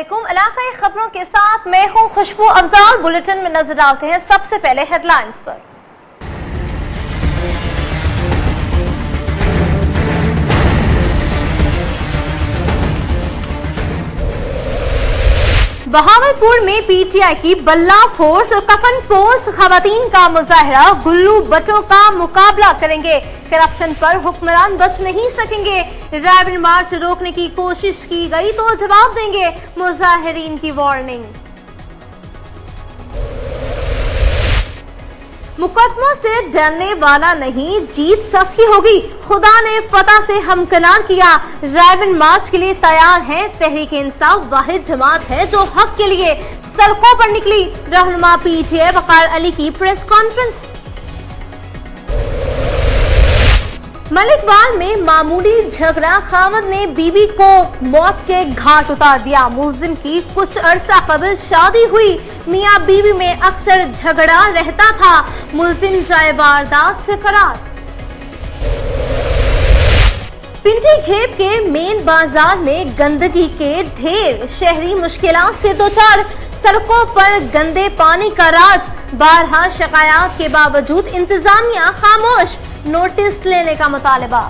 अस्सलामुअलैकुम। इलाकाई खबरों के साथ मैं हूं खुशबू अफजाल। बुलेटिन में नजर डालते हैं सबसे पहले हेडलाइंस पर। बहावलपुर में पीटीआई की बल्ला फोर्स और कफन पोस्ट खवातीन का मुजाहरा, गुल्लू बटों का मुकाबला करेंगे, करप्शन पर हुक्मरान बच नहीं सकेंगे, रैबिन मार्च रोकने की कोशिश की गई तो जवाब देंगे, मुजाहिरीन की वार्निंग। मुकदमों से डरने वाला नहीं, जीत सच की होगी, खुदा ने फतह से हमकनार किया, रैबिन मार्च के लिए तैयार है, तहरीक इंसाफ वाहिद जमात है जो हक के लिए सड़कों पर निकली, रहनुमा पीटीआई वकार अली की प्रेस कॉन्फ्रेंस। मलिकवाल में मामूली झगड़ा, खामद ने बीवी को मौत के घाट उतार दिया, मुल्जिम की कुछ अरसा कबल शादी हुई, मियां बीवी में अक्सर झगड़ा रहता था, मुल्जिम जाए वारदात से फरार। पिंडी खेप के मेन बाजार में गंदगी के ढेर, शहरी मुश्किलात से दो चार, सड़कों पर गंदे पानी का राज, बारहा शिकायत के बावजूद इंतजामिया खामोश, नोटिस लेने का मुतालबा।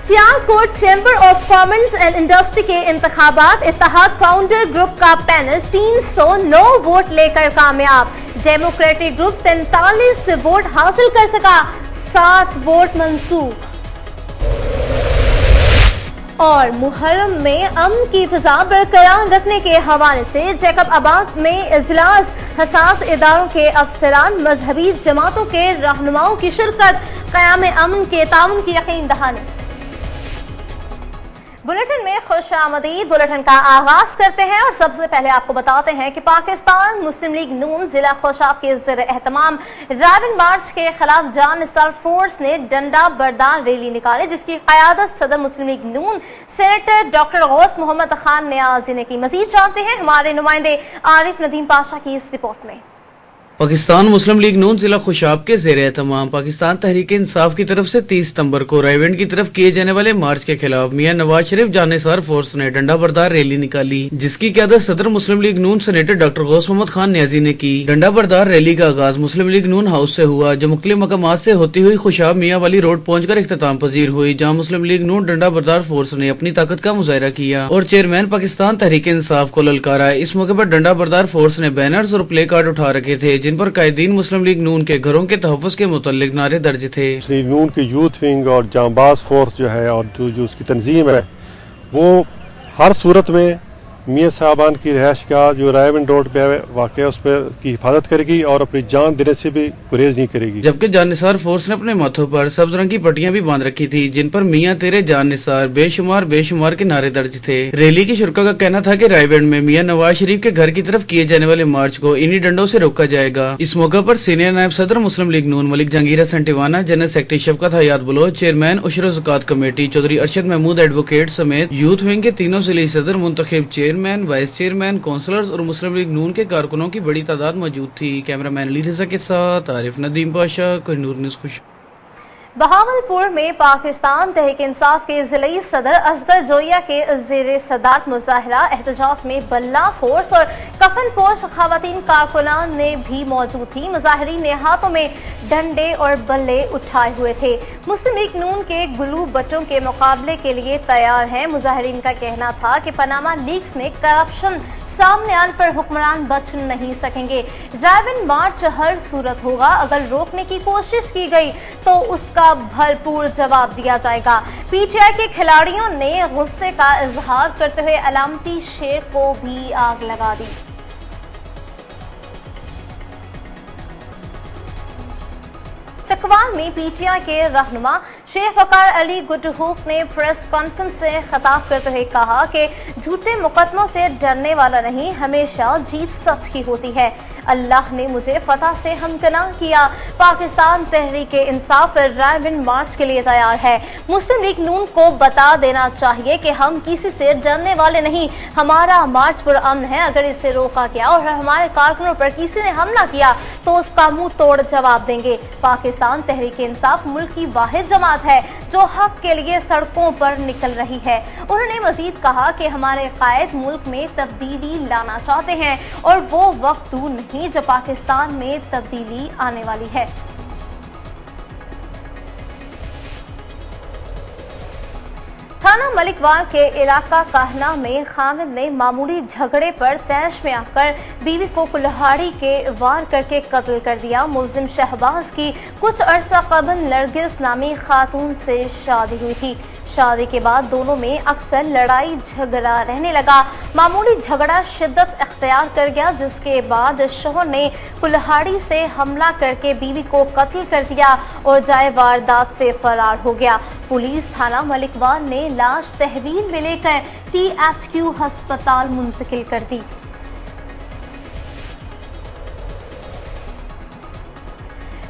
Sialkot chamber of commerce and industry के इंतखाबात, इत्तेहाद फाउंडर ग्रुप का पैनल 309 वोट लेकर कामयाब, डेमोक्रेटिक ग्रुप 43 वोट हासिल कर सका, 7 वोट मंसूख। और मुहर्रम में अमन की फिजा बरकरार रखने के हवाले से जैकब आबाद में इजलास, हसास इदारों के अफसरान, मजहबी जमातों के रहनुमाओं की शिरकत, क़याम अमन के ताउन की यकीन दहानी। बुलेटिन में खुश आमदीद। बुलेटिन का आगाज करते हैं और सबसे पहले आपको बताते हैं कि पाकिस्तान मुस्लिम लीग नून जिला खुशाब के ज़ेर एहतमाम रैबिन मार्च के खिलाफ जान निसार फोर्स ने डंडा बरदार रैली निकाली, जिसकी क़यादत सदर मुस्लिम लीग नून सेनेटर डॉक्टर गौस मोहम्मद खान नियाज़ी ने की। मजीद जानते हैं हमारे नुमाइंदे आरिफ नदीम पाशा की इस रिपोर्ट में। पाकिस्तान मुस्लिम लीग नून जिला खुशाब के ज़ेर एहतमाम पाकिस्तान तहरीक इंसाफ की तरफ से 30 सितंबर को रायवेंड की तरफ किए जाने वाले मार्च के खिलाफ मियां नवाज शरीफ जानिसार फोर्स ने डंडा बरदार रैली निकाली, जिसकी क़यादत सदर मुस्लिम लीग नून सेनेटर डॉक्टर गौस मोहम्मद खान नियाज़ी ने की। डंडा बरदार रैली का आगाज मुस्लिम लीग नून हाउस से हुआ, जो मुख्तलिफ मकामात से होती हुई खुशाब मियां वाली रोड पहुंचकर इख्तिताम पजीर हुई, जहाँ मुस्लिम लीग नून डंडा बरदार फोर्स ने अपनी ताकत का मुजाहरा किया और चेयरमैन पाकिस्तान तहरीक इंसाफ को ललकारा। इस मौके पर डंडा बरदार फोर्स ने बैनर्स और प्ले कार्ड उठा रखे थे, जिन पर कायदीन मुस्लिम लीग नून के घरों के तहफ़्फ़ुज़ के मुतल्लिक़ नारे दर्ज थे। मुस्लिम लीग नून की यूथ विंग और जांबाज फोर्स जो है और जो उसकी तंजीम है, वो हर सूरत में मियां साहबान की रिहाइश का जो रायवेंड रोड पे वाक़ उस पर की हिफाजत करेगी और अपनी जान देने से भी गुरेज नहीं करेगी। जबकि जान निसार फोर्स ने अपने माथों पर सब्ज रंग की पट्टियां भी बांध रखी थी, जिन पर मियां तेरे जान निसार बेशुमार बेशुमार के नारे दर्ज थे। रैली की शुरा का कहना था कि रायवेंड में मियां नवाज शरीफ के घर की तरफ किए जाने वाले मार्च को इन्हीं डंडों से रोका जाएगा। इस मौके पर सीनियर नायब सदर Muslim League Noon Malik Jahangir Hasan Tiwana, general secretary Shafqat Hayat Baloch, chairman उशर ज़कात कमेटी चौधरी अरशद महमूद एडवोकेट समेत यूथ विंग के तीनों जिले सदर, मुंतखब चेयरमैन, वाइस चेयरमैन, काउंसलर्स और मुस्लिम लीग नून के कारकुनों की बड़ी तादाद मौजूद थी। कैमरामैन अली रजा के साथ आरिफ नदीम पाशा, कोहिनूर न्यूज़ खुश। बहावलपुर में पाकिस्तान तहरीक इंसाफ के जिले सदर असगर जोया के ज़ेर सदारत मुजाहरा, एहतजाज में बल्ला फोर्स और कफन पोश खवातीन कारकुनान ने भी मौजूद थी। मुजाहिरीन ने हाथों में डंडे और बल्ले उठाए हुए थे। मुस्लिम लीग नून के गुल्लू बटों के मुकाबले के लिए तैयार हैं। मुजाहिरीन का कहना था कि पनामा लीक्स में करप्शन सामने आने पर हुक्मरान बच नहीं सकेंगे, रैबिन मार्च हर सूरत होगा, अगर रोकने की कोशिश की गई तो उसका भरपूर जवाब दिया जाएगा। पीटीआई के खिलाड़ियों ने गुस्से का इजहार करते हुए अलामती शेर को भी आग लगा दी। चकवाल में पीटीआई के रहनुमा शेख वकार अली गुडहूक ने प्रेस कॉन्फ्रेंस से खिताब करते हुए कहा कि झूठे मुकदमों से डरने वाला नहीं, हमेशा जीत सच की होती है। اللہ نے مجھے فتح سے ہمکناں کیا۔ پاکستان تحریک انصاف رائے مارچ کے لیے تیار ہے۔ مسلم لیگ نون کو بتا دینا چاہیے کہ ہم کسی سے ڈرنے والے نہیں، ہمارا مارچ پرامن ہے۔ اگر اسے روکا گیا اور ہمارے کارکنوں پر کسی نے حملہ کیا تو اس کا منہ توڑ جواب دیں گے۔ پاکستان تحریک انصاف ملک کی واحد جماعت ہے جو حق کے لیے سڑکوں پر نکل رہی ہے۔ انہوں نے مزید کہا کہ ہمارے قائد ملک میں تبدیلی لانا چاہتے ہیں اور وہ وقت دور نہیں جب پاکستان میں تبدیلی آنے والی ہے۔ تھانہ ملک وال کے علاقہ کاہنا میں خامد نے معمولی جھگڑے پر طیش میں آ کر بیوی کو کلہاڑی کے وار کر کے قتل کر دیا۔ ملزم شہباز کی کچھ عرصہ قبل نرگس نامی خاتون سے شادی ہوئی تھی۔ شادی کے بعد دونوں میں اکثر لڑائی جھگڑا رہنے لگا۔ معمولی جھگڑا شدت اختیار کر گیا جس کے بعد شوہر نے کلہاڑی سے حملہ کر کے بیوی کو قتل کر دیا اور جائے واردات سے فرار ہو گیا۔ پولیس تھانہ ملک وال نے لاش تحویل میں لے کر THQ ہسپتال منتقل کر دی۔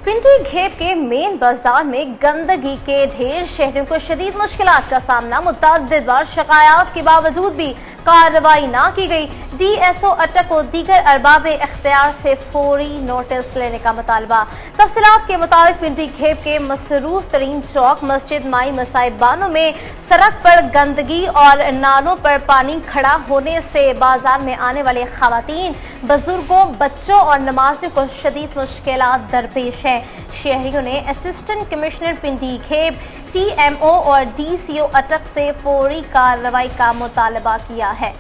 پنڈی گھیب کے مین بازار میں گندگی کے ڈھیر، شہریوں کو شدید مشکلات کا سامنا۔ متعدد بار شکایات کے باوجود بھی کارروائی نہ کی گئی۔ DSO اٹک کو دیگر ارباب اختیار سے فوری نوٹس لینے کا مطالبہ۔ تفصیلات کے مطابق پنڈی گھیب کے مصروف ترین چوک مسجد مائی مسائب بانو میں سڑک پر گندگی اور نالوں پر پانی کھڑا ہونے سے بازار میں آنے والے خواتین، بزرگوں، بچوں اور نمازیوں کو شدید مشکلات درپیش ہیں۔ شہریوں نے assistant commissioner Pindi Gheb, TMO اور DCO اٹک سے فوری کارروائی کا مطالبہ کیا ہے۔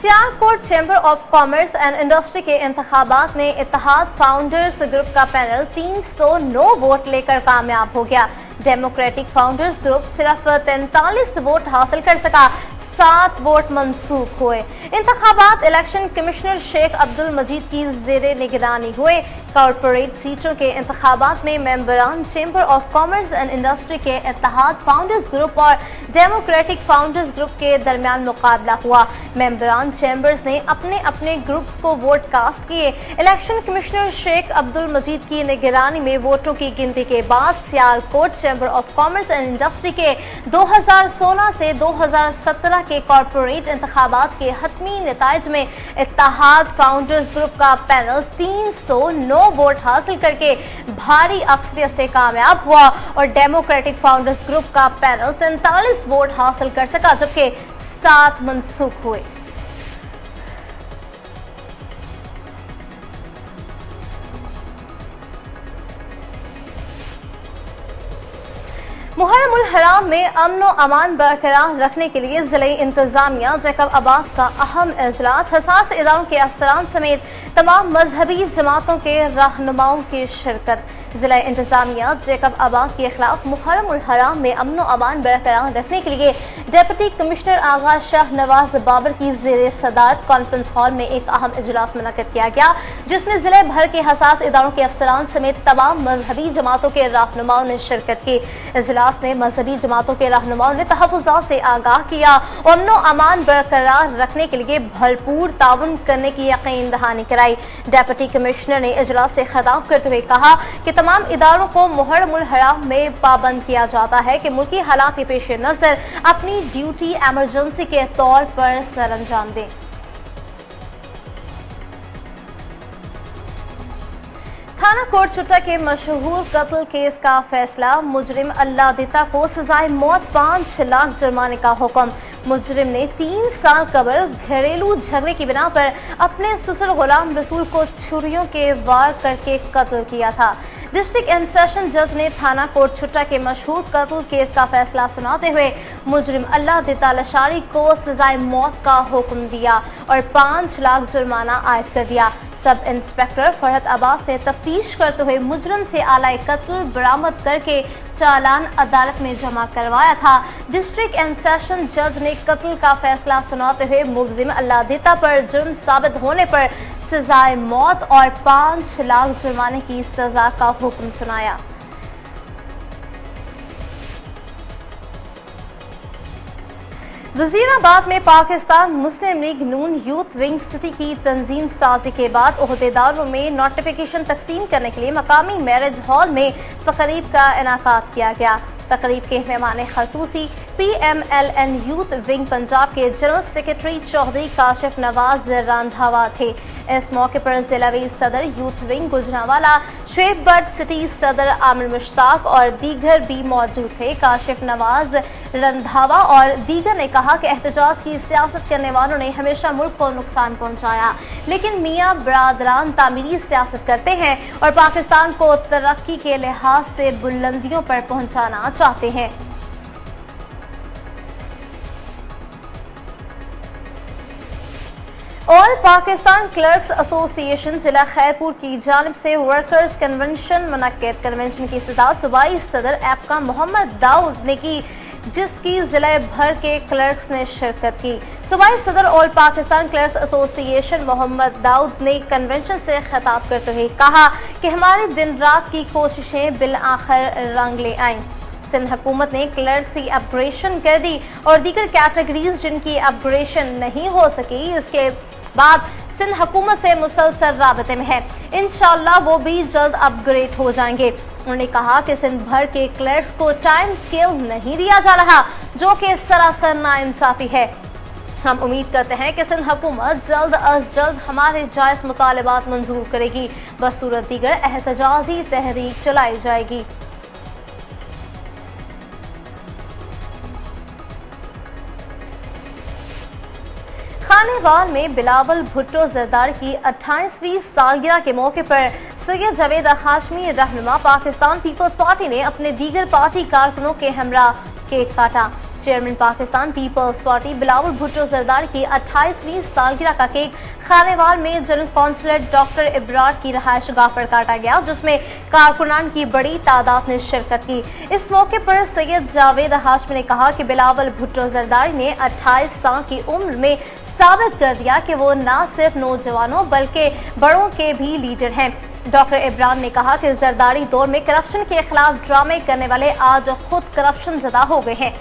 Sialkot chamber of commerce and industry کے انتخابات میں اتحاد فاؤنڈرز گروپ کا پینل 309 ووٹ لے کر کامیاب ہو گیا۔ ڈیموکریٹک فاؤنڈرز گروپ صرف 43 ووٹ حاصل کر سکا، 7 ووٹ منسوخ ہوئے۔ انتخابات الیکشن کمشنر شیخ عبد المجید کی زیر نگرانی ہوئے۔ کارپوریٹ سیٹوں کے انتخابات میں ممبران chamber of commerce and industry کے اتحاد فاؤنڈرز گروپ اور ڈیموکریٹک فاؤنڈرز گروپ کے درمیان مقابلہ ہوا۔ ممبران چیمبرز نے اپنے اپنے گروپس کو ووٹ کاسٹ کیے۔ الیکشن کمشنر شیخ عبد المجید کی نگرانی میں ووٹوں کی گنتی کے بعد Sialkot chamber of commerce and industry کے 2016 سے 2017 کے کارپوریٹ انتخابات کے حتمی نتائج میں اتحاد فاؤنڈرز گروپ کا پینل 309 ووٹ حاصل کر کے بھاری اکثریت سے کامیاب ہوا اور ڈیموکریٹک فاؤنڈرز گروپ کا پینل 43 ووٹ حاصل کر سکا جبکہ 7 منسوخ ہوئے۔ محرم الحرام میں امن و امان برقرار رکھنے کے لیے ضلعی انتظامیہ جیکب آباد کا اہم اجلاس، حساس اداروں کے افسران سمیت تمام مذہبی جماعتوں کے رہنماؤں کی شرکت۔ ضلع انتظامیہ جیکب آباد کے خلاف محرم الحرام میں امن و امان برقرار رکھنے کے لیے ڈپٹی کمشنر آغا شاہ نواز بابر کی زیر صدارت کانفرنس ہال میں ایک اہم اجلاس منعقد کیا گیا جس میں ضلع بھر کے حساس اداروں کے افسران سمیت تمام مذہبی جماعتوں کے رہنماؤں نے شرکت کی۔ اجلاس میں مذہبی جماعتوں کے رہنماؤں نے تحفظات سے آگاہ کیا اور امن و امان برقرار رکھنے کے لیے بھرپور تعاون کرنے کی یقین دہانی کرائی۔ ڈپٹی کمشنر نے اجلاس سے خطاب کرتے ہوئے کہا کہ تمام اداروں کو محرم الحرام میں پابند کیا جاتا ہے کہ ملکی حالات کے پیش نظر اپنی ڈیوٹی ایمرجنسی کے طور پر سر انجام دیں۔ تھانہ کوٹ چٹا کے مشہور قتل کیس کا فیصلہ، مجرم اللہ دیتا کو سزائے موت 5 لاکھ جرمانے کا حکم۔ مجرم نے 3 سال قبل گھریلو جھگڑے کی بنا پر اپنے سسر غلام رسول کو چھریوں کے وار کر کے قتل کیا تھا۔ ڈسٹرکٹ اینڈ سیشن جج نے تھانہ کوٹ چٹا کے مشہور قتل کیس کا فیصلہ سناتے ہوئے مجرم اللہ دیتا لشاری کو سزائے موت کا حکم دیا اور 5 لاکھ جرمانہ عائد کر دیا۔ سب انسپیکٹر فرحت عباس نے تفتیش کرتے ہوئے مجرم سے آلہ قتل برآمد کر کے چالان عدالت میں جمع کروایا تھا۔ ڈسٹرکٹ اینڈ سیشن جج نے قتل کا فیصلہ سناتے ہوئے ملزم اللہ دیتا پر جرم ثابت ہونے پر سزائے موت اور 5 لاکھ جرمانے کی سزا کا حکم سنایا۔ वजीराबाद में पाकिस्तान मुस्लिम लीग नून यूथ विंग सिटी की तंजीम साजी के बाद ओहदेदारों में नोटिफिकेशन तकसीम करने के लिए मकामी मैरिज हॉल में तकरीब का इनाकाद किया गया। तकरीब के मेहमान खसूसी PMLN यूथ विंग पंजाब के जनरल सेक्रेटरी चौधरी काशिफ नवाज रंधावा थे। इस मौके पर जिलावी सदर youth wing Gujranwala, Shoaib but city सदर आमिर मुश्ताक और दीगर भी मौजूद थे। काशिफ नवाज रंधावा और दीगर ने कहा कि एहतजाज की सियासत करने वालों ने हमेशा मुल्क को नुकसान पहुंचाया, लेकिन मियाँ बरादरान तामीरी सियासत करते हैं और पाकिस्तान को तरक्की के लिहाज से बुलंदियों पर पहुंचाना चाहते हैं। ऑल पाकिस्तान क्लर्क्स एसोसिएशन जिला खैरपुर की जानिब से वर्कर्स कन्वेंशन मुनक्किद। कन्वेंशन की इस्तदा सूबाई सदर ऐपका मोहम्मद दाऊद ने की, जिसकी जिले भर के क्लर्क्स ने शिरकत की। सूबाई सदर All Pakistan Clerks Association Mohammad Daud ने कन्वेंशन से खिताब करते हुए कहा कि हमारी दिन रात की कोशिशें बिल आखिर रंग ले आईं। सिंध हुकूमत ने क्लर्क्स की अपग्रेडेशन कर दी और दीगर कैटेगरीज जिनकी अपग्रेडेशन नहीं हो सकी, इसके बाद सिंध हुकूमत से मुसलसल राबते में है। इंशाअल्लाह वो भी जल्द अपग्रेड हो जाएंगे। उन्होंने कहा कि सिंध भर के क्लर्क्स को टाइम स्केल नहीं दिया जा रहा, जो कि सरासर नाइंसाफी है। हम उम्मीद करते हैं कि सिंध हुकूमत जल्द अज जल्द हमारे जायज़ मुतालबात मंजूर करेगी, बसूरत दीगर एहतजाजी तहरीक चलाई जाएगी। खानेवाल में बिलावल भुट्टो जरदारी की 28वीं सालगिरह के मौके पर सैयद जावेद हाशमी रहनुमा पाकिस्तान पीपल्स पार्टी ने अपने दीगर पार्टी कारकुनों के हमरा केक काटा। Chairman Pakistan Peoples Party Bilawal Bhutto Zardari की 28वीं सालगिरह का केक खानेवाल में जनरल कौंसलर डॉक्टर इब्रार की रहायश गाह पर काटा गया, जिसमें कारकुनान की बड़ी तादाद ने शिरकत की। इस मौके पर सैयद जावेद हाशमी ने कहा कि बिलावल भुट्टो जरदारी ने 28 साल की उम्र में साबित कर दिया कि वो न सिर्फ नौजवानों बल्कि बड़ों के भी लीडर हैं। डॉक्टर इब्रार ने कहा कि जरदारी दौर में करप्शन के खिलाफ ड्रामे करने वाले आज खुद करप्शन ज़दा हो गए हैं।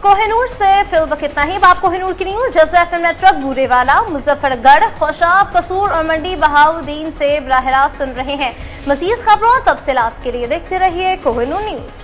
कोहिनूर से फिलहाल इतना ही। बाप कोहिनूर की न्यूज जज्बा FM नेटवर्क बूरेवाला, मुजफ्फरगढ़, खोशाब, कसूर और मंडी बहाउद्दीन से बराह रास्त सुन रहे हैं। मज़ीद खबरों तफसीलात के लिए देखते रहिए कोहिनूर न्यूज।